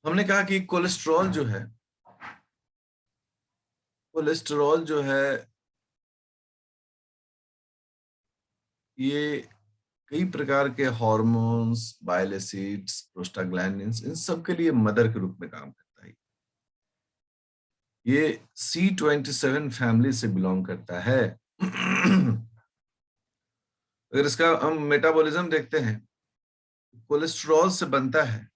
हमने कहा कि कोलेस्ट्रॉल जो है ये कई प्रकार के हार्मोन्स, बाइल एसिड्स, प्रोस्टाग्लैंडिन्स, इन सब के लिए मदर के रूप में काम करता है। ये C27 फैमिली से बिलोंग करता है। अगर इसका हम मेटाबॉलिज्म देखते हैं, कोलेस्ट्रॉल से बनता है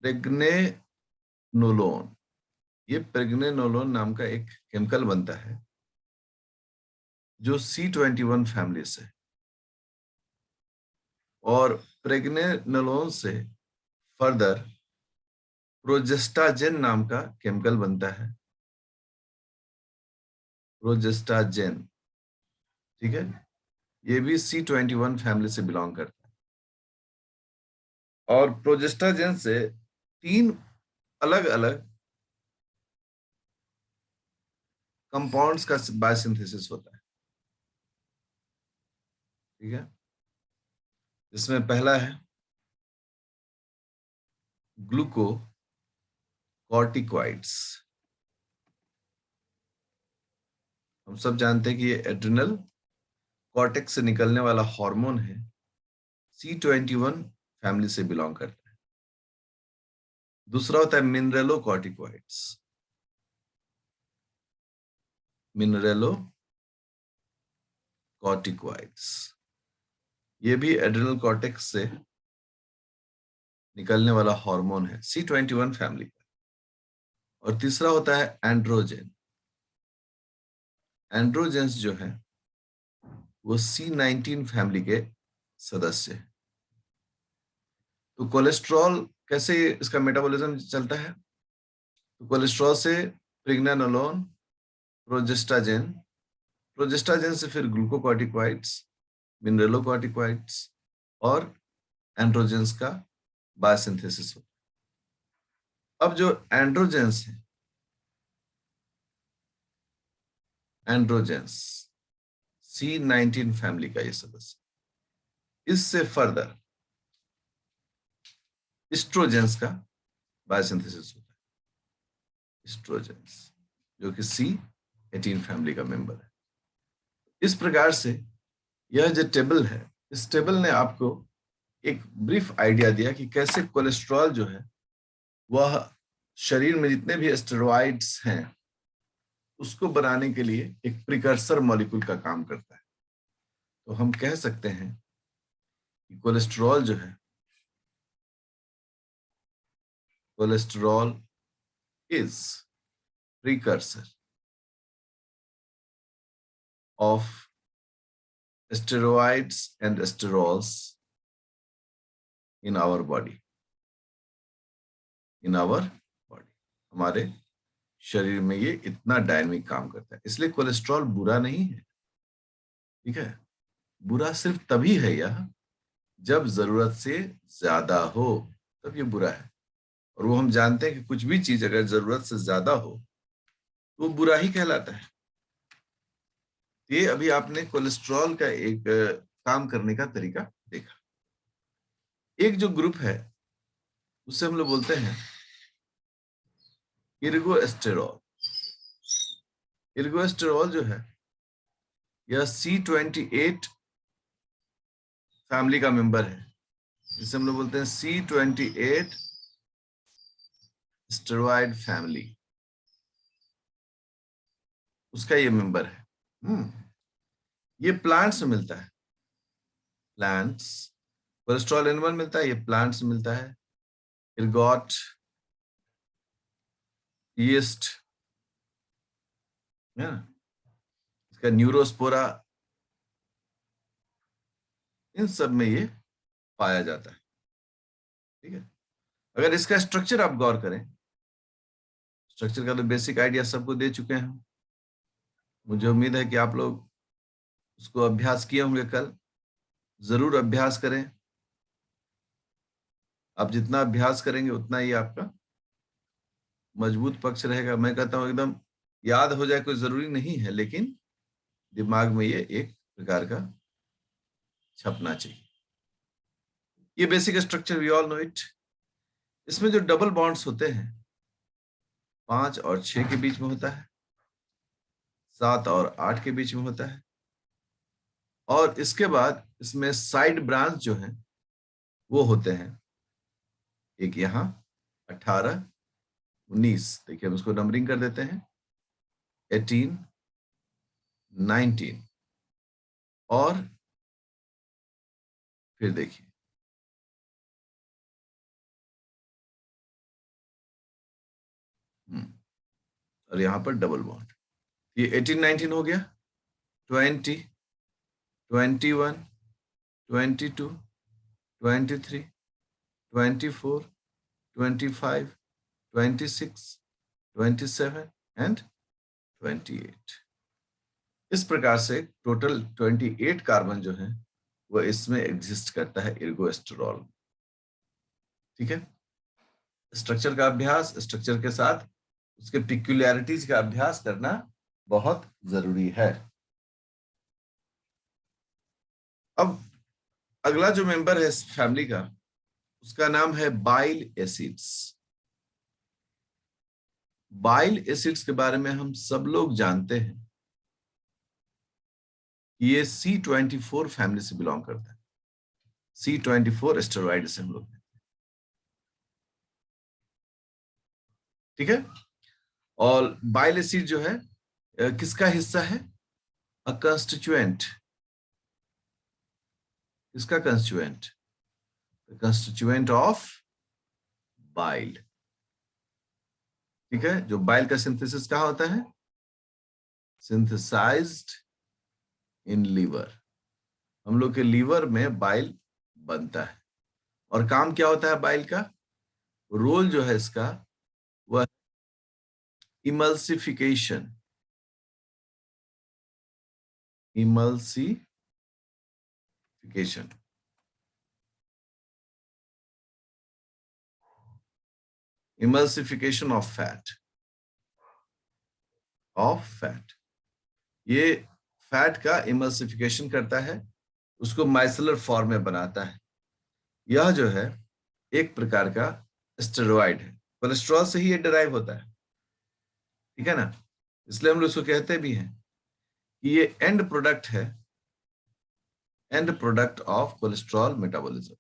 प्रेग्नेनोलोन। ये प्रेग्नेनोलोन नाम का एक केमिकल बनता है जो C21 फैमिली से, और प्रेग्नेनोलोन से फर्दर प्रोजेस्टाजेन नाम का केमिकल बनता है। प्रोजेस्टाजेन, ठीक है, ये भी C21 फैमिली से बिलोंग करता है। और प्रोजेस्टाजेन से 3 अलग अलग कंपाउंड्स का बायोसिंथेसिस होता है, ठीक है, जिसमें पहला है ग्लूकोकॉर्टिकॉइड्स। हम सब जानते हैं कि ये एड्रिनल कॉर्टेक्स से निकलने वाला हार्मोन है, C21 फैमिली से बिलोंग करता है। दूसरा होता है मिनरेलोकॉर्टिकॉइड्स। मिनरेलोकॉर्टिकॉइड्स ये भी एड्रिनल कॉर्टेक्स से निकलने वाला हार्मोन है, C21 फैमिली का। और तीसरा होता है एंड्रोजन। एंड्रोजेंस जो है वो C19 फैमिली के सदस्य है। तो कोलेस्ट्रॉल कैसे इसका मेटाबॉलिज्म चलता है? तो कोलेस्ट्रॉल से प्रेग्नेनोलोन, प्रोजेस्टाजेन, प्रोजेस्टाजेन से फिर ग्लूकोकॉर्टिकॉइड्स, मिनरेलोकॉर्टिकॉइड्स और एंड्रोजेंस का बायोसिंथेसिस होता है। अब जो एंड्रोजेंस है, एंड्रोजेंस C19 फैमिली का ये सदस्य, इससे फर्दर एस्ट्रोजेंस का बायोसिंथेसिस होता है। एस्ट्रोजेंस जो कि C18 फैमिली का मेंबर है। इस प्रकार से यह जो टेबल है, इस टेबल ने आपको एक ब्रीफ आइडिया दिया कि कैसे कोलेस्ट्रॉल जो है वह शरीर में जितने भी स्टेरॉइड्स हैं उसको बनाने के लिए एक प्रिकर्सर मॉलिक्यूल का काम करता है। तो हम कह सकते हैं कि कोलेस्ट्रॉल जो है, cholesterol is precursor of steroids and sterols in our body, हमारे शरीर में ये इतना डायनामिक काम करता है। इसलिए कोलेस्ट्रॉल बुरा नहीं है, ठीक है। बुरा सिर्फ तभी है यह जब जरूरत से ज्यादा हो, तब ये बुरा है। और वो हम जानते हैं कि कुछ भी चीज अगर जरूरत से ज्यादा हो तो वो बुरा ही कहलाता है। ये अभी आपने कोलेस्ट्रॉल का एक काम करने का तरीका देखा। एक जो ग्रुप है उससे हम लोग बोलते हैं इर्गोस्टेरॉल। इर्गोस्टेरॉल जो है यह C28 फैमिली का मेंबर है, जिसे हम लोग बोलते हैं C28 स्टेरॉइड फैमिली, उसका ये मेंबर है। ये प्लांट्स में मिलता है। प्लांट्स, कोलेस्ट्रॉल एनिमल मिलता है, ये प्लांट्स में मिलता है। इर्गोट, यीस्ट, इसका न्यूरोस्पोरा, इन सब में ये पाया जाता है, ठीक है। अगर इसका स्ट्रक्चर आप गौर करें, स्ट्रक्चर का तो बेसिक आइडिया सबको दे चुके हैं। मुझे उम्मीद है कि आप लोग उसको अभ्यास किए होंगे। कल जरूर अभ्यास करें। आप जितना अभ्यास करेंगे उतना ही आपका मजबूत पक्ष रहेगा। मैं कहता हूं एकदम याद हो जाए कोई जरूरी नहीं है, लेकिन दिमाग में ये एक प्रकार का छपना चाहिए। ये basic structure, we all know it. इसमें जो डबल बॉन्ड्स होते हैं 5 और 6 के बीच में होता है, 7 और 8 के बीच में होता है, और इसके बाद इसमें साइड ब्रांच जो है वो होते हैं, एक यहाँ 18, 19, देखिए हम इसको नंबरिंग कर देते हैं, 18, 19, और फिर देखिए और यहाँ पर डबल बॉन्ड। ये 18, 19 हो गया, 20, 21, 22, 23, 24, 25, 26, 27 एंड 28। इस प्रकार से टोटल 28 कार्बन जो है वो इसमें एग्जिस्ट करता है एर्गोस्टेरॉल। ठीक है, स्ट्रक्चर का अभ्यास, स्ट्रक्चर के साथ उसके पिक्यूलियरिटीज का अभ्यास करना बहुत जरूरी है। अब अगला जो मेंबर है इस फैमिली का, उसका नाम है बाइल एसिड्स। बाइल एसिड्स के बारे में हम सब लोग जानते हैं, ये C24 फैमिली से बिलोंग करता है। C24 एस्टेरॉइड से हम लोग, ठीक है। और बाइल एसिड जो है किसका हिस्सा है? A constituent. किसका कंस्टिट्यूएंट? Constituent of bile. ठीक है, जो बाइल का सिंथेसिस कहाँ होता है? Synthesized in liver. हम लोग के लीवर में बाइल बनता है। और काम क्या होता है बाइल का? रोल जो है इसका वह emulsification. Emulsification, emulsification of fat, ये फैट का इमल्सिफिकेशन करता है, उसको माइसेलर फॉर्म में बनाता है। यह जो है एक प्रकार का स्टेरॉइड है, कोलेस्ट्रॉल से ही ये डिराइव होता है, ठीक है ना। इसलिए हम लोग इसको कहते भी हैं कि ये एंड प्रोडक्ट है, and product of cholesterol metabolism.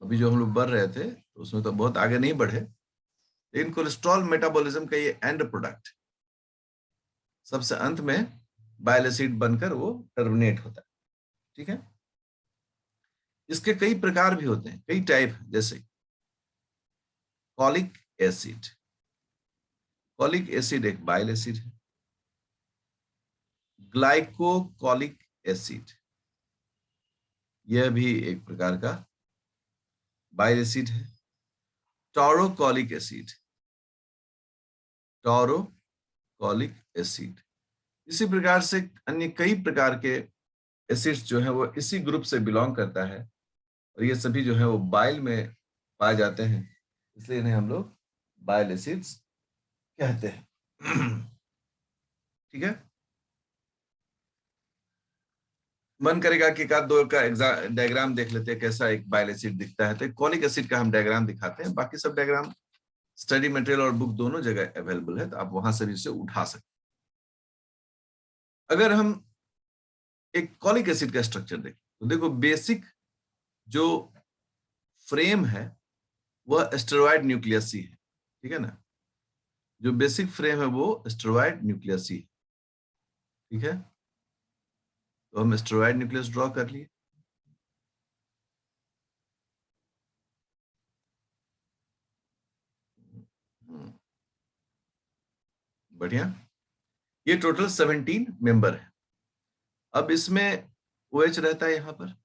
अभी जो हम लोग बढ़ रहे थे तो उसमें तो बहुत आगे नहीं बढ़े, लेकिन कोलेस्ट्रॉल मेटाबॉलिज्म का ये एंड प्रोडक्ट सबसे अंत में बाइल एसिड बनकर वो टर्मिनेट होता है, ठीक है। इसके कई प्रकार भी होते हैं, कई टाइप, जैसे कॉलिक एसिड। कॉलिक एसिड एक बाइल एसिड है। ग्लाइकोकॉलिक एसिड, यह भी एक प्रकार का बाइल एसिड है। टॉरोकॉलिक एसिड, टॉरोकॉलिक एसिड। इसी प्रकार से अन्य कई प्रकार के एसिड्स जो है वो इसी ग्रुप से बिलोंग करता है, और ये सभी जो है वो बाइल में पाए जाते हैं, इसलिए इन्हें हम लोग बाइल एसिड्स कहते हैं। ठीक है, मन करेगा कि एक आध दो का डायग्राम देख लेते हैं कैसा एक बाइल एसिड दिखता है। तो कॉलिक एसिड का हम डायग्राम दिखाते हैं, बाकी सब डायग्राम स्टडी मटेरियल और बुक दोनों जगह अवेलेबल है, तो आप वहां से भी इसे उठा सकते हैं। अगर हम एक कॉलिक एसिड का स्ट्रक्चर देखें तो देखो, बेसिक जो फ्रेम है वह एस्टेरॉइड न्यूक्लियस ही है, ठीक है ना। जो बेसिक फ्रेम है वो एस्टेरॉइड न्यूक्लियस ही है, ठीक है। तो हम एस्टेरॉइड न्यूक्लियस ड्रॉ कर लिए। बढ़िया, ये टोटल 17 मेंबर है। अब इसमें OH रहता है, यहां पर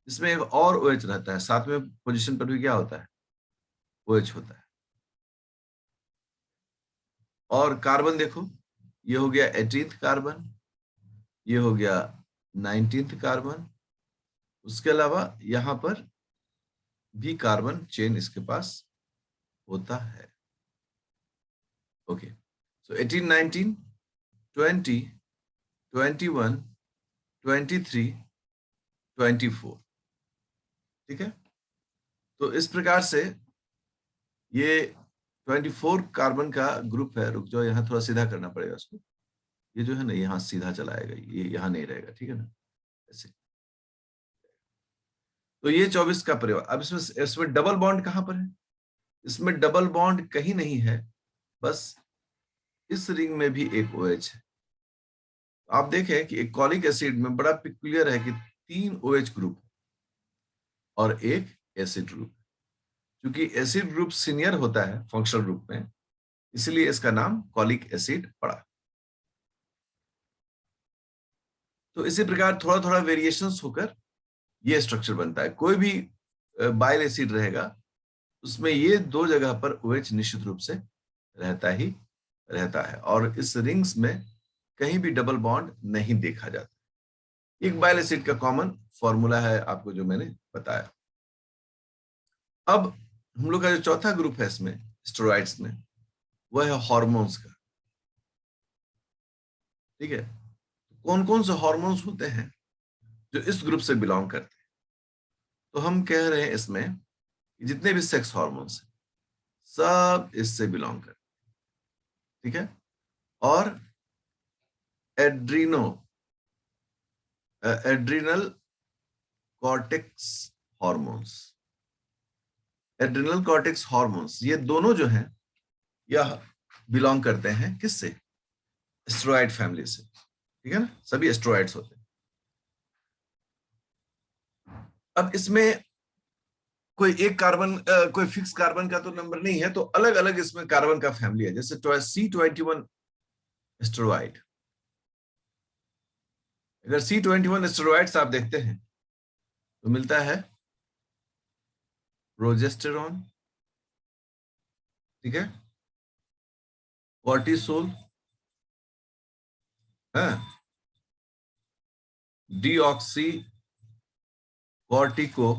इसमें एक और OH रहता है, सातवें पोजीशन पर भी क्या होता है? OH होता है। और कार्बन देखो, ये हो गया 18th कार्बन, ये हो गया 19th कार्बन। उसके अलावा यहां पर भी कार्बन चेन इसके पास होता है। ओके, सो 18, 19, 20, 21, 23, 24। ठीक है, तो इस प्रकार से ये 24 कार्बन का ग्रुप है। रुक जाओ, यहाँ थोड़ा सीधा करना पड़ेगा उसको। ये जो है ना, यहाँ सीधा चलाएगा, ये यहाँ नहीं रहेगा, ठीक है ना, ऐसे। तो ये 24 का परिवार। अब इसमें डबल बॉन्ड कहां पर है? इसमें डबल बॉन्ड कहीं नहीं है, बस इस रिंग में भी एक OH है। आप देखें कि एक कॉलिक एसिड में बड़ा पिक्युलियर है कि 3 OH ग्रुप और एक एसिड ग्रुप। क्योंकि एसिड ग्रुप सीनियर होता है फंक्शनल ग्रुप में, इसलिए इसका नाम कॉलिक एसिड पड़ा। तो इसी प्रकार थोड़ा थोड़ा वेरिएशंस होकर ये स्ट्रक्चर बनता है। कोई भी बाइल एसिड रहेगा, उसमें ये 2 जगह पर OH निश्चित रूप से रहता ही रहता है, और इस रिंग्स में कहीं भी डबल बॉन्ड नहीं देखा जाता। एक बाइल एसिड का कॉमन फॉर्मूला है आपको जो मैंने बताया। अब हम लोग का जो चौथा ग्रुप है इसमें स्टेरॉइड्स में, वह है हार्मोन्स का। ठीक है, कौन कौन से हार्मोन्स होते हैं जो इस ग्रुप से बिलोंग करते हैं? तो हम कह रहे हैं इसमें कि जितने भी सेक्स हार्मोन्स हैं सब इससे बिलोंग करते हैं। ठीक है, और Adreno adrenal cortex hormones, adrenal cortex hormones, ये दोनों जो हैं यह बिलोंग करते हैं किससे? एस्ट्रॉइड फैमिली से। ठीक है ना, सभी एस्ट्रॉइड्स होते हैं। अब इसमें कोई एक कार्बन कोई फिक्स कार्बन का तो नंबर नहीं है, तो अलग अलग इसमें कार्बन का फैमिली है। जैसे C21 एस्टेरॉइड, अगर C21 एस्टेरॉइड्स आप देखते हैं तो मिलता है प्रोजेस्टेरॉन, ठीक है, कॉर्टिसोल, है, डीऑक्सी कॉर्टिको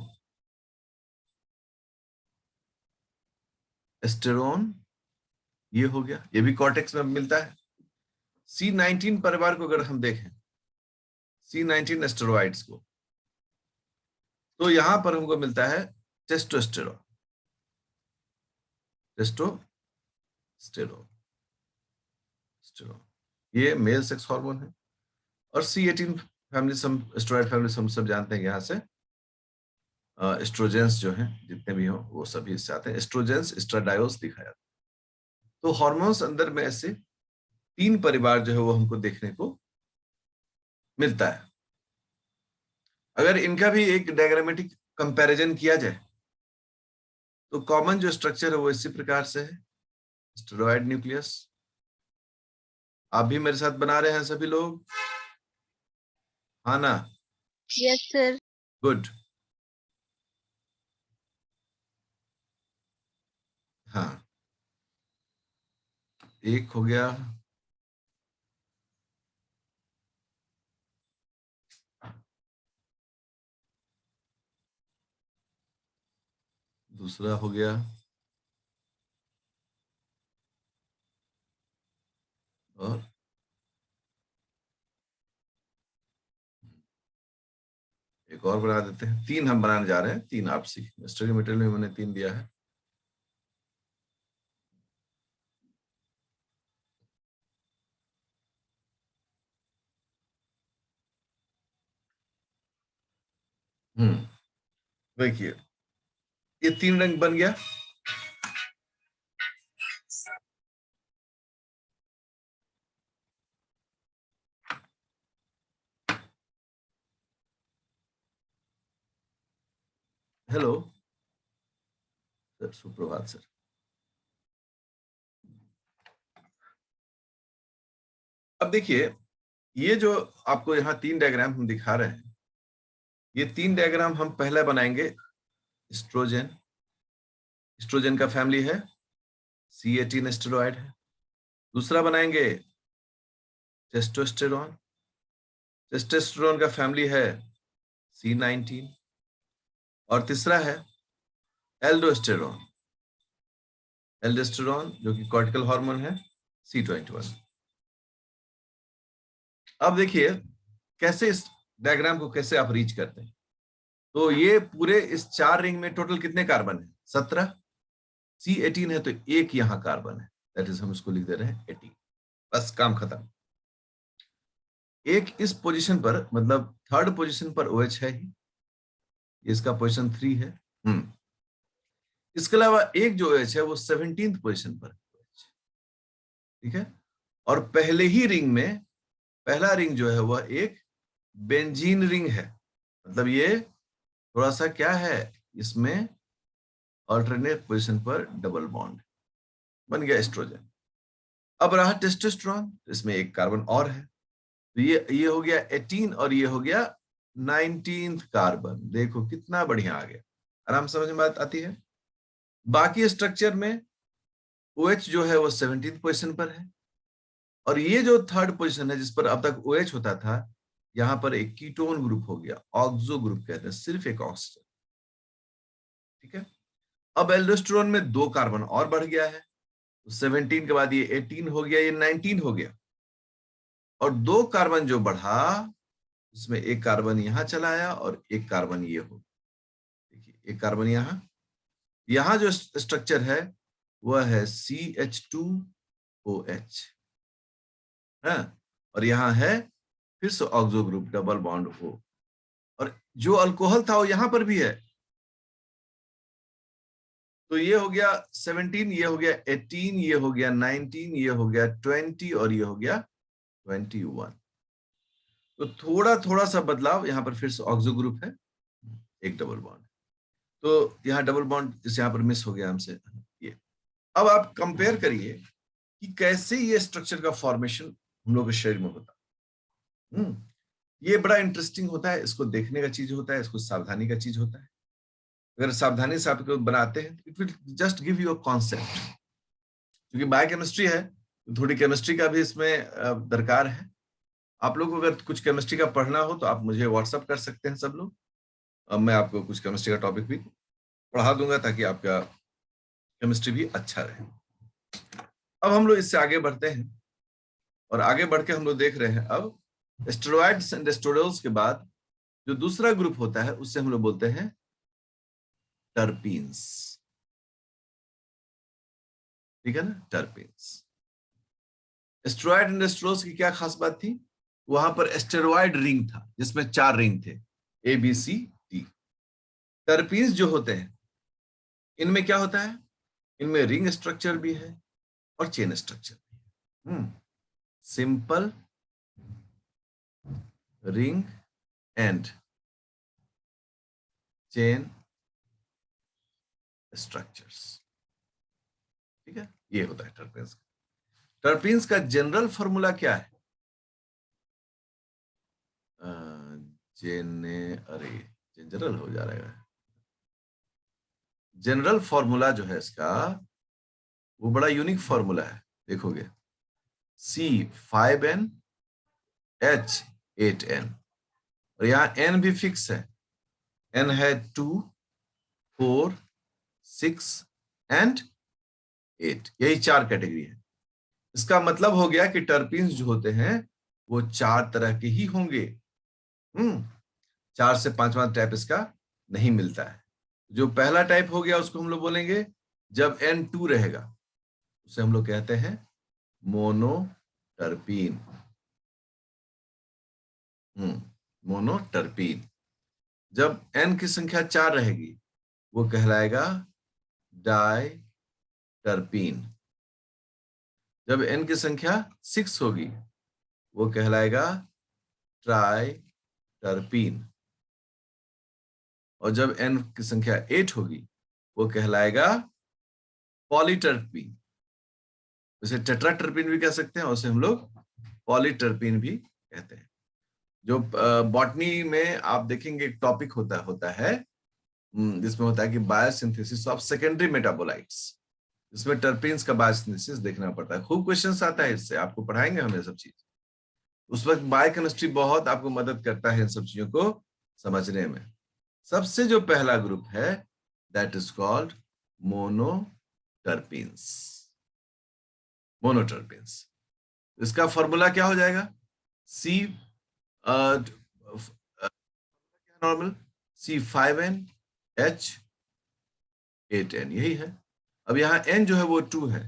एस्टेरोन, ये हो गया, ये भी कॉर्टेक्स में मिलता है। C19 परिवार को अगर हम देखें, C19 एस्टेरॉइड्स को, तो यहां पर हमको मिलता है टेस्टोस्टेरोन, टेस्टोस्टेरोन, ये मेल सेक्स हार्मोन है। और C18 फैमिली, एस्टेरॉइड फैमिली हम सब जानते हैं, यहाँ से एस्ट्रोजेंस जो हैं जितने भी हों वो सभी इससे आते हैं। एस्ट्रोजेंस, एस्ट्राडायोस दिखाया। तो हार्मोन्स अंदर में ऐसे 3 परिवार जो है वो हमको देखने को मिलता है। अगर इनका भी एक डायग्रामेटिक कंपैरिजन किया जाए तो कॉमन जो स्ट्रक्चर है वो इसी प्रकार से है, स्टेरॉइड न्यूक्लियस। आप भी मेरे साथ बना रहे हैं सभी लोग? हाँ ना? Yes sir. गुड। हाँ, एक हो गया। दूसरा हो गया, और एक और बना देते हैं। 3 हम बनाने जा रहे हैं, 3 आपसी। स्टडी मटेरियल में मैंने 3 दिया है। देखिए, ये 3 रंग बन गया। हेलो सर, सुप्रभात सर। अब देखिए, ये जो आपको यहाँ 3 डायग्राम हम दिखा रहे हैं, ये 3 डायग्राम हम पहले बनाएंगे एस्ट्रोजन। एस्ट्रोजन का फैमिली है C18 एस्टेरॉइड है। दूसरा बनाएंगे टेस्टोस्टेरोन, टेस्टोस्टेरोन का फैमिली है C19। और तीसरा है एल्डोस्टेरोन, एल्डोस्टेरोन जो कि कॉर्टिकल हार्मोन है C21। अब देखिए कैसे इस डायग्राम को कैसे आप रीच करते हैं। तो ये पूरे इस 4 रिंग में टोटल कितने कार्बन है? 17। C18 है तो एक यहां कार्बन है, दैट इज हम इसको लिख दे रहे हैं 18। बस काम खत्म। एक इस पोजीशन पर, मतलब थर्ड पोजीशन पर OH है ही, इसका पोजीशन 3 है। इसके अलावा एक जो OH है वो 17th पोजीशन पर है, ठीक है। और पहले ही रिंग में पहला रिंग जो है वह एक बेंजीन रिंग है, मतलब ये थोड़ा सा क्या है, इसमें अल्टरनेट पोजीशन पर डबल बॉन्ड बन गया एस्ट्रोजन। अब रहा टेस्टोस्टेरोन, इसमें एक कार्बन और है, तो ये हो गया 18 और ये हो गया 19th कार्बन। देखो कितना बढ़िया आ गया, आराम समझ में बात आती है। बाकी स्ट्रक्चर में OH जो है वो 17th पोजीशन पर है, और ये जो थर्ड पोजीशन है जिस पर अब तक OH होता था, यहां पर एक कीटोन ग्रुप हो गया, ऑक्सो ग्रुप कहते हैं, सिर्फ एक ऑक्सीजन, ठीक है। अब एल्डोस्टेरोन में 2 कार्बन और बढ़ गया है, तो 17 के बाद ये 18 हो गया, ये 19 हो गया, और 2 कार्बन जो बढ़ा उसमें एक कार्बन यहां चला आया और एक कार्बन ये हो, देखिए एक कार्बन यहां जो स्ट्रक्चर है वह है CH2OH, है, और यहां है फिर से oxo group double bond O, और जो अल्कोहल था वो यहां पर भी है। तो ये हो गया 17, ये हो गया 18, ये हो गया 19, ये हो गया 20 और ये हो गया 21। तो थोड़ा थोड़ा सा बदलाव, यहां पर फिर से ऑक्सो ग्रुप है, एक डबल बॉन्ड, तो यहाँ डबल बॉन्ड इस यहाँ पर मिस हो गया हमसे ये। अब आप कंपेयर करिए कि कैसे ये स्ट्रक्चर का फॉर्मेशन हम लोग के शरीर में होता है। ये बड़ा इंटरेस्टिंग होता है, इसको देखने का चीज होता है, इसको सावधानी का चीज होता है। अगर सावधानी से आप इसको बनाते हैं, it will just give you a concept. क्योंकि बायोकेमिस्ट्री है तो थोड़ी केमिस्ट्री का भी इसमें दरकार है। आप लोग को अगर कुछ केमिस्ट्री का पढ़ना हो तो आप मुझे व्हाट्सअप कर सकते हैं सब लोग, अब मैं आपको कुछ केमिस्ट्री का टॉपिक भी पढ़ा दूंगा ताकि आपका केमिस्ट्री भी अच्छा रहे। अब हम लोग इससे आगे बढ़ते हैं, और आगे बढ़ के हम लोग देख रहे हैं अब स्टेरॉइड्स एंड स्टेरॉइड्स के बाद जो दूसरा ग्रुप होता है उससे हम लोग बोलते हैं टर्पीन्स, ठीक है ना, टर्पीन्स। स्टेरॉइड एंड स्टेरॉइड्स की क्या खास बात थी? वहां पर स्टेरॉइड रिंग था जिसमें 4 रिंग थे, ABCD। टर्पीन्स जो होते हैं इनमें क्या होता है, इनमें रिंग स्ट्रक्चर भी है और चेन स्ट्रक्चर भी है। Simple ring and chain structures, ठीक है, ये होता है टर्पीन्स का। टर्पीन्स का जनरल फॉर्मूला क्या है? अरे जनरल हो जा रहा है, जनरल फॉर्मूला जो है इसका वो बड़ा यूनिक फॉर्मूला है, देखोगे C5N H8N, और यहाँ N भी फिक्स है, N है 2, 4, 6 एंड 8, यही 4 कैटेगरी है। इसका मतलब हो गया कि टर्पीन्स जो होते हैं वो 4 तरह के ही होंगे। 4 से 5वां टाइप इसका नहीं मिलता है। जो पहला टाइप हो गया उसको हम लोग बोलेंगे, जब N2 रहेगा उसे हम लोग कहते हैं मोनोटर्पीन। मोनोटर्पीन। जब N की संख्या 4 रहेगी वो कहलाएगा डाई टर्पीन। जब N की संख्या 6 होगी वो कहलाएगा ट्राई टर्पीन, और जब N की संख्या 8 होगी वो कहलाएगा पॉलीटर्पीन। उसे टेट्राटर्पीन भी कह सकते हैं, उसे हम लोग पॉलीटर्पीन भी कहते हैं। जो बॉटनी में आप देखेंगे एक टॉपिक होता है जिसमें होता है कि बायोसिंथेसिस ऑफ सेकेंडरी मेटाबोलाइट्स, इसमें टर्पीन्स का बायोसिंथेसिस देखना पड़ता है। खूब क्वेश्चंस आता है इससे, आपको पढ़ाएंगे हम ये सब चीज। उस वक्त बायोकेमिस्ट्री बहुत आपको मदद करता है इन सब चीजों को समझने में। सबसे जो पहला ग्रुप है दैट इज कॉल्ड मोनोटर्पीन्स। मोनोटर्पीन्स, इसका फॉर्मूला क्या हो जाएगा? सी नॉर्मल C5N H8N, यही है। अब यहाँ N जो है वो 2 है,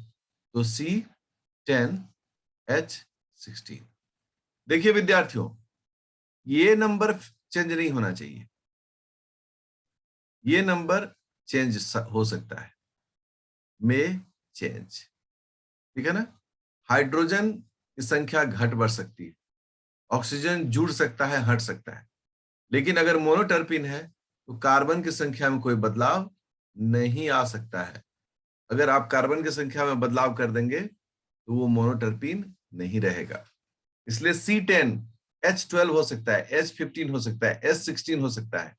तो C10H16। देखिए विद्यार्थियों, ये नंबर चेंज नहीं होना चाहिए, ये नंबर चेंज हो सकता है, में चेंज, ठीक है ना। हाइड्रोजन की संख्या घट बढ़ सकती है, ऑक्सीजन जुड़ सकता है, हट सकता है, लेकिन अगर मोनोटर्पिन है तो कार्बन की संख्या में कोई बदलाव नहीं आ सकता है। अगर आप कार्बन की संख्या में बदलाव कर देंगे तो वो मोनोटर्पिन नहीं रहेगा। इसलिए C10 H12 हो सकता है, H15 हो सकता है, H16 हो सकता है,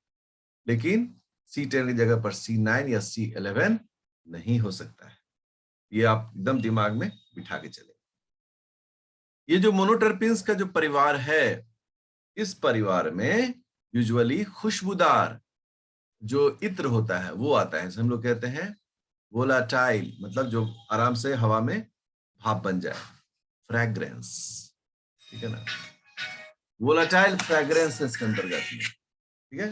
लेकिन C10 की जगह पर C9 या C11 नहीं हो सकता है। ये आप एकदम दिमाग में बिठा के चले। ये जो मोनोटर्पिन्स का जो परिवार है, इस परिवार में यूजुअली खुशबूदार जो इत्र होता है वो आता है, हम लोग कहते हैं वोलाटाइल, मतलब जो आराम से हवा में भाप बन जाए, फ्रैग्रेंस, ठीक है ना। वोलाटाइल फ्रैग्रेंस इसके अंतर्गत में, ठीक है।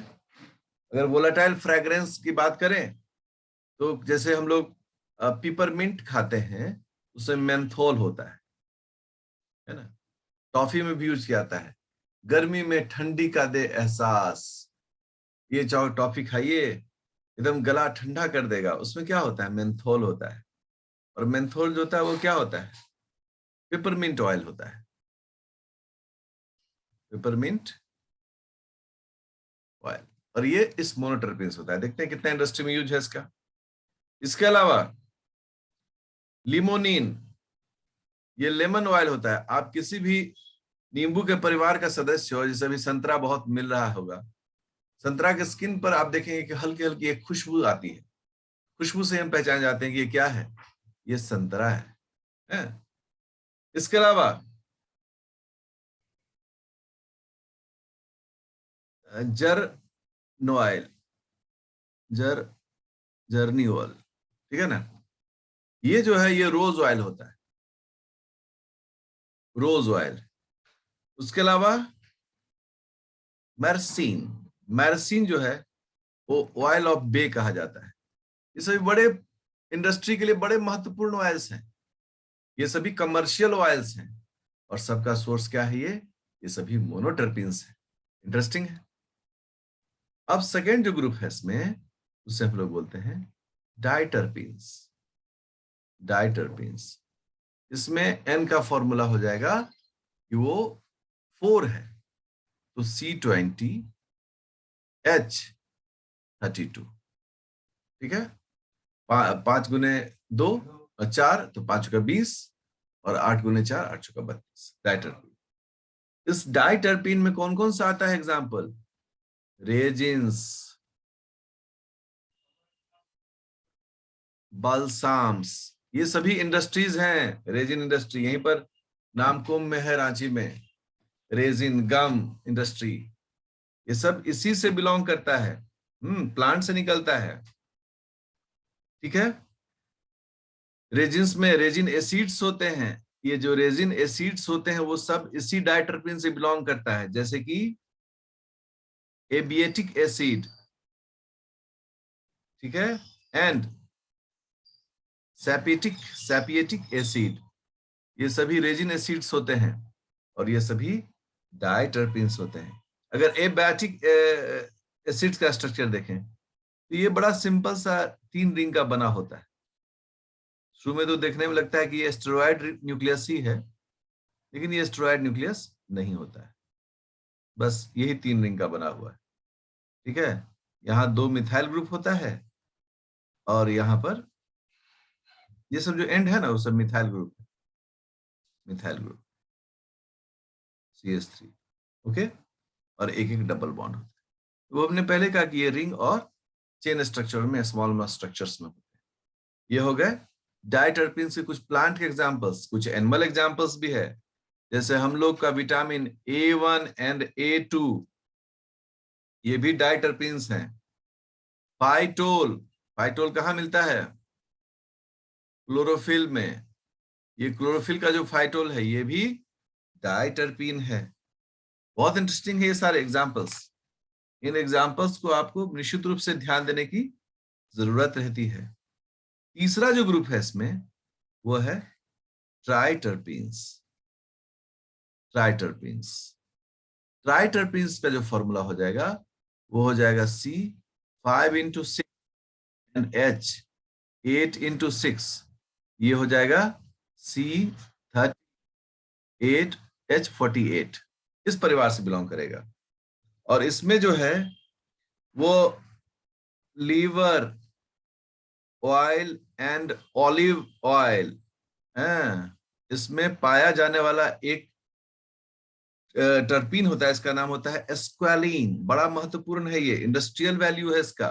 अगर वोलाटाइल फ्रैग्रेंस की बात करें तो जैसे हम लोग पिपरमिंट खाते हैं, उसमें मेंथोल होता है ना। टॉफी में भी यूज किया जाता है, गर्मी में ठंडी का दे एहसास, ये चाहो टॉफी खाइए एकदम गला ठंडा कर देगा, उसमें क्या होता है, मेंथोल होता है। और मेंथोल जो होता है वो क्या होता है, पेपरमिंट ऑयल होता है, पेपरमिंट ऑयल। और ये इस मोनोटर्पिन्स होता है। देखते हैं कितना इंडस्ट्री में यूज है इसका। इसके अलावा लिमोनिन, ये लेमन ऑयल होता है। आप किसी भी नींबू के परिवार का सदस्य हो, जैसे अभी संतरा बहुत मिल रहा होगा, संतरा के स्किन पर आप देखेंगे कि हल्की हल्की एक खुशबू आती है, खुशबू से हम पहचान जाते हैं कि ये क्या है, ये संतरा है? इसके अलावा जर्न ऑयल, जर जर्नी ऑयल, ठीक है ना। ये जो है ये रोज ऑयल होता है, रोज ऑयल। उसके अलावा मैरसीन, मैरसीन जो है वो ऑयल ऑफ बे कहा जाता है। ये सभी बड़े इंडस्ट्री के लिए बड़े महत्वपूर्ण ऑयल्स हैं, ये सभी कमर्शियल ऑयल्स हैं, और सबका सोर्स क्या है, ये सभी मोनोटर्पिन्स हैं। इंटरेस्टिंग है। अब सेकेंड जो ग्रुप है इसमें, उसे हम लोग बोलते हैं डाइटर्पिन्स, डाइटर्पिन्स। इसमें एन का फॉर्मूला हो जाएगा कि वो 4 है, तो C20H32, ठीक है। 5 गुने 2 और 4 तो 5 का 20, और 8 गुने 4 8 का 32 डाइटर्पिन। इस डाइटर्पिन में कौन कौन सा आता है एग्जाम्पल, रेजिन्स, बल्साम्स, ये सभी इंडस्ट्रीज हैं। रेजिन इंडस्ट्री यहीं पर नामकुम में है, रांची में, रेजिन गम इंडस्ट्री, ये सब इसी से बिलोंग करता है, प्लांट से निकलता है, ठीक है। रेजिन्स में रेजिन एसिड्स होते हैं, ये जो रेजिन एसिड्स होते हैं वो सब इसी डाइटर्पिन से बिलोंग करता है, जैसे कि एबिएटिक एसिड, ठीक है, एंड सैपिएटिक एसिड, ये सभी रेजिन एसिड्स होते हैं, और ये सभी डाइटर्पिन्स होते हैं। अगर एबायोटिक एसिड्स का स्ट्रक्चर देखें तो ये बड़ा सिंपल सा 3 रिंग का बना होता है। शुरू में तो देखने में लगता है कि ये स्टेरॉयड न्यूक्लियस ही है, लेकिन ये स्टेरॉयड न्यूक्लियस नहीं होता है, बस यही 3 रिंग का बना हुआ है, ठीक है। यहाँ 2 मिथाइल ग्रुप होता है, और यहाँ पर ये सब जो एंड है ना वो सब मिथाइल ग्रुप है, मिथाइल ग्रुप CH3, ओके। और एक एक डबल बॉन्ड होता है। वो हमने पहले कहा कि ये रिंग और चेन स्ट्रक्चर में, स्मॉल स्ट्रक्चर्स में होते हैं। ये हो गए डाइटर्पिन से कुछ प्लांट के एग्जांपल्स, कुछ एनिमल एग्जांपल्स भी है, जैसे हम लोग का विटामिन A1 एंड A2, ये भी डाइटर्पिन्स हैं। फाइटोल, फाइटोल कहाँ मिलता है, क्लोरोफिल में, ये क्लोरोफिल का जो फाइटोल है ये भी डाइटर्पिन है। बहुत इंटरेस्टिंग है ये सारे एग्जाम्पल्स। इन एग्जाम्पल्स को आपको निश्चित रूप से ध्यान देने की जरूरत रहती है। तीसरा जो ग्रुप है इसमें वो है ट्राइटरपीन्स। ट्राइटरपीन्स ट्राइटरपीन्स का जो फॉर्मूला हो जाएगा वो हो जाएगा C5 × 6 एंड H 8 × 6, ये हो जाएगा C38H48, इस परिवार से बिलोंग करेगा। और इसमें जो है वो liver oil and olive oil, इसमें पाया जाने वाला एक टर्पीन होता है, इसका नाम होता है एस्क्वालिन। बड़ा महत्वपूर्ण है, ये इंडस्ट्रियल वैल्यू है इसका।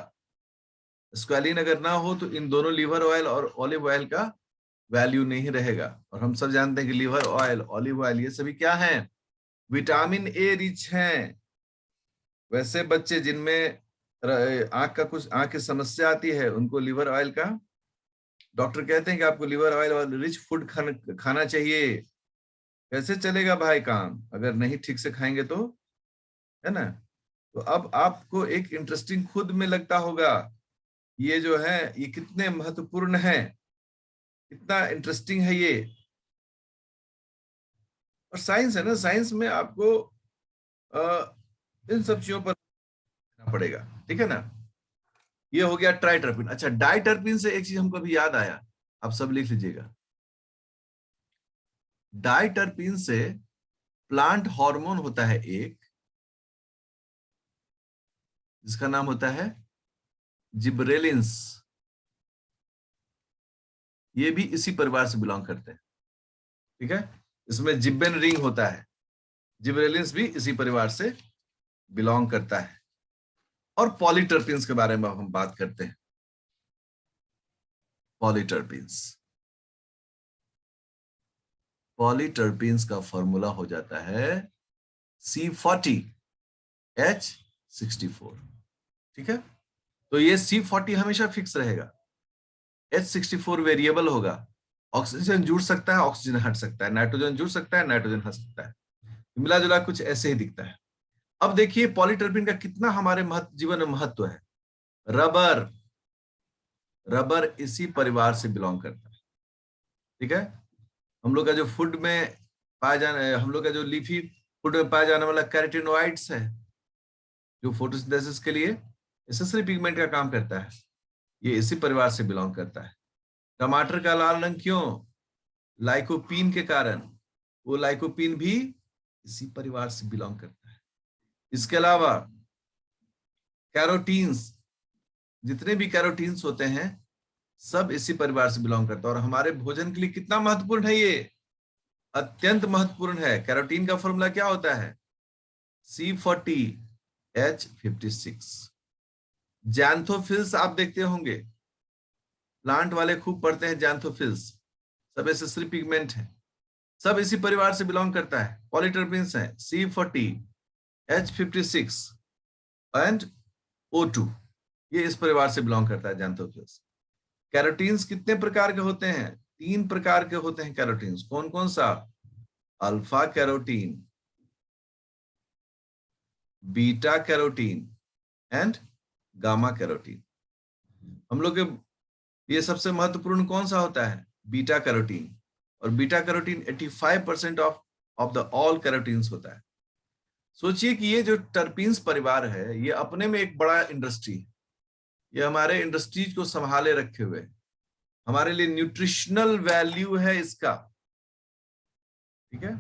एस्क्वालिन अगर ना हो तो इन दोनों लीवर ऑयल और ऑलिव ऑयल का वैल्यू नहीं रहेगा। और हम सब जानते हैं कि लीवर ऑयल, ऑलिव ऑयल, ये सभी क्या हैं? विटामिन ए रिच हैं। वैसे बच्चे जिनमें आंख की समस्या आती है उनको लिवर ऑयल का डॉक्टर कहते हैं कि आपको लिवर ऑयल और रिच फूड खाना चाहिए। कैसे चलेगा भाई काम अगर नहीं ठीक से खाएंगे तो, है ना? तो अब आपको एक इंटरेस्टिंग खुद में लगता होगा ये जो है ये कितने महत्वपूर्ण है, कितना इंटरेस्टिंग है ये। और साइंस है ना, साइंस में आपको इन सब चीजों पर पड़ेगा, ठीक है ना? ये हो गया ट्राइटरपीन। अच्छा, डाइटरपीन से एक चीज हमको अभी याद आया, आप सब लिख लीजिएगा। डाइटरपीन से प्लांट हार्मोन होता है एक, जिसका नाम होता है जिबरेलिन्स। ये भी इसी परिवार से बिलोंग करते हैं, ठीक है? इसमें जिब्बेन रिंग होता है। जिबरेलिन्स भी इसी परिवार से बिलोंग करता है। और पॉलीटर्पीन्स के बारे में हम बात करते हैं। पॉलीटर्पीन्स पॉलीटर्पीन्स का फॉर्मूला हो जाता है C40H64, ठीक है? तो ये C40 हमेशा फिक्स रहेगा, H64 वेरिएबल होगा। ऑक्सीजन जुड़ सकता है, ऑक्सीजन हट सकता है, नाइट्रोजन जुड़ सकता है, नाइट्रोजन हट सकता है। मिला जुला कुछ ऐसे ही दिखता है। अब देखिए पॉलीटर्पीन का कितना हमारे जीवन में महत्व है। रबर रबर इसी परिवार से बिलोंग करता है, ठीक है? हम लोग का जो फूड में पाया जाने, हम लोग का जो लीफी फूड में पाया जाने वाला कैरोटीनॉइड्स है, जो फोटोसिंथेसिस के लिए एसेसरी पिगमेंट का काम करता है, ये इसी परिवार से बिलोंग करता है। टमाटर का लाल रंग क्यों? लाइकोपीन के कारण। वो लाइकोपीन भी इसी परिवार से बिलोंग करता है। इसके अलावा कैरोटीन्स, जितने भी कैरोटीन्स होते हैं सब इसी परिवार से बिलोंग करता है। और हमारे भोजन के लिए कितना महत्वपूर्ण है ये, अत्यंत महत्वपूर्ण है। कैरोटीन का फॉर्मूला क्या होता है? C40H56। जैंथोफिल्स आप देखते होंगे, प्लांट वाले खूब पढ़ते हैं जैंथोफिल्स, सब एसेसरी पिगमेंट है, सब इसी परिवार से बिलोंग करता है। पॉलीटर्पीन्स है C40H56 एंड O2, ये इस परिवार से बिलोंग करता है, जैंथोफिल्स। कैरोटीन्स कितने प्रकार के होते हैं? 3 प्रकार के होते हैं कैरोटीन्स। कौन कौन सा? Alpha carotene, beta carotene and gamma carotene. हम लोग के ये सबसे महत्वपूर्ण कौन सा होता है? Beta carotene. और beta carotene 85% of the all carotenes होता है। सोचिए कि ये जो टर्पीन्स परिवार है ये अपने में एक बड़ा इंडस्ट्री है। ये हमारे इंडस्ट्रीज को संभाले रखे हुए, हमारे लिए न्यूट्रिशनल वैल्यू है इसका, ठीक है?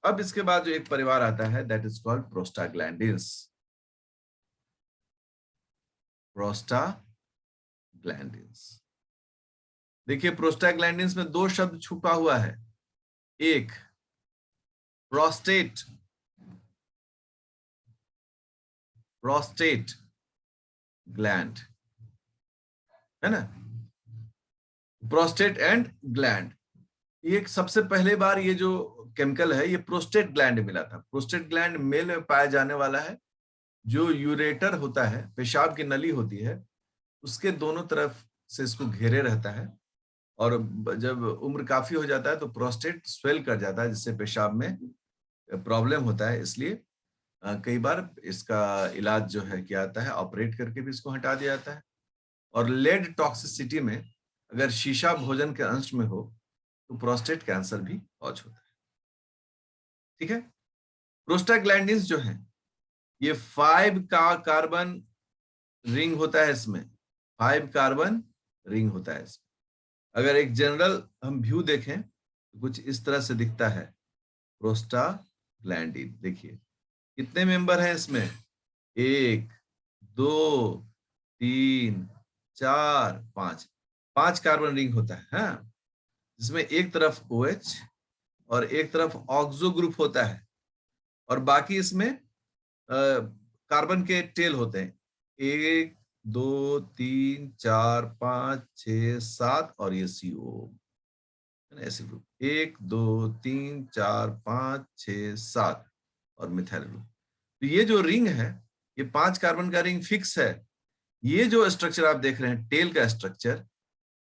अब इसके बाद जो एक परिवार आता है that is called prostaglandins. Prostaglandins, देखिए प्रोस्टाग्लैंडिन्स में 2 शब्द छुपा हुआ है। एक प्रोस्टेट, प्रोस्टेट ग्लैंड, है ना? प्रोस्टेट एंड ग्लैंड, ये सबसे पहले बार ये जो केमिकल है ये प्रोस्टेट ग्लैंड मिला था। प्रोस्टेट ग्लैंड मेल में पाया जाने वाला है, जो यूरेटर होता है, पेशाब की नली होती है, उसके दोनों तरफ से इसको घेरे रहता है। और जब उम्र काफी हो जाता है तो प्रोस्टेट स्वेल कर जाता है, जिससे पेशाब में प्रॉब्लम होता है, इसलिए कई बार इसका इलाज जो है क्या आता है, ऑपरेट करके भी इसको हटा दिया जाता है। और लेड टॉक्सिसिटी में अगर शीशा भोजन के अंश में हो तो प्रोस्टेट कैंसर भी कॉज होता है। ठीक है। प्रोस्टाग्लैंडिन्स जो है ये 5 का कार्बन रिंग होता है इसमें, 5 कार्बन रिंग होता है इसमें। अगर एक जनरल हम व्यू देखें तो कुछ इस तरह से दिखता है प्रोस्टाग्लैंडिन। देखिए कितने मेंबर हैं इसमें, 1 2 3 4 5, 5 कार्बन रिंग होता है। हाँ, जिसमें एक तरफ OH और एक तरफ ऑक्सो ग्रुप होता है, और बाकी इसमें कार्बन के टेल होते हैं, 1 2 3 4 5 6 7, और ये CO ऐसे ग्रुप 1 2 3 4 5 6 7 और मिथाइल ग्रुप। तो ये जो रिंग है ये 5 कार्बन का रिंग फिक्स है। ये जो स्ट्रक्चर आप देख रहे हैं टेल का स्ट्रक्चर,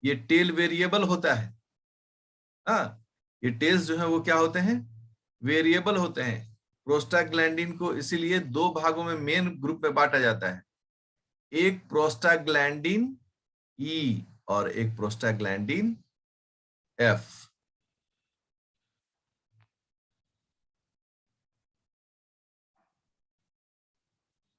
ये टेल वेरिएबल होता है। हाँ, ये टेल्स जो है वो क्या होते हैं, वेरिएबल होते हैं। प्रोस्टाग्लैंडिन को इसीलिए 2 भागों में मेन ग्रुप में बांटा जाता है, एक प्रोस्टाग्लैंडिन ई और एक प्रोस्टाग्लैंडिन एफ।